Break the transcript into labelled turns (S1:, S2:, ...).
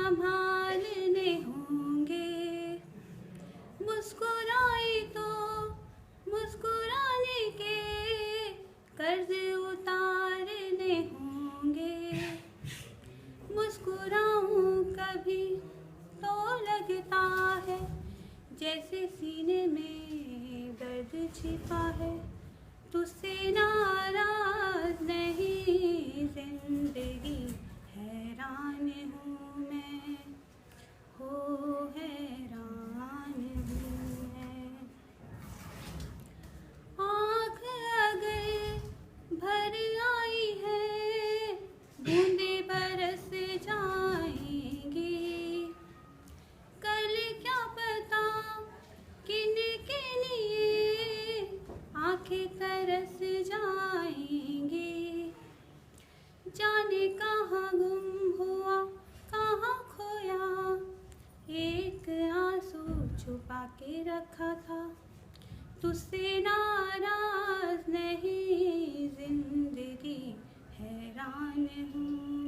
S1: संभालने होंगे। मुस्कुराई तो मुस्कुराने के कर्ज उतारने होंगे। मुस्कुराऊं कभी तो लगता है जैसे सीने में दर्द छिपा है। तुझसे नाराज नहीं जिंदगी, हैरान हूँ मैं, हो हैरान हूँ मैं। आँख अगर भर आई है बूंदे बरस जाएंगी। कल क्या पता किन के लिए आँखें तरस जाएंगी। जाने कहाँ गुम हुआ कहाँ खोया, एक आंसू छुपा के रखा था। तुझसे नाराज नहीं जिंदगी, हैरान हूँ।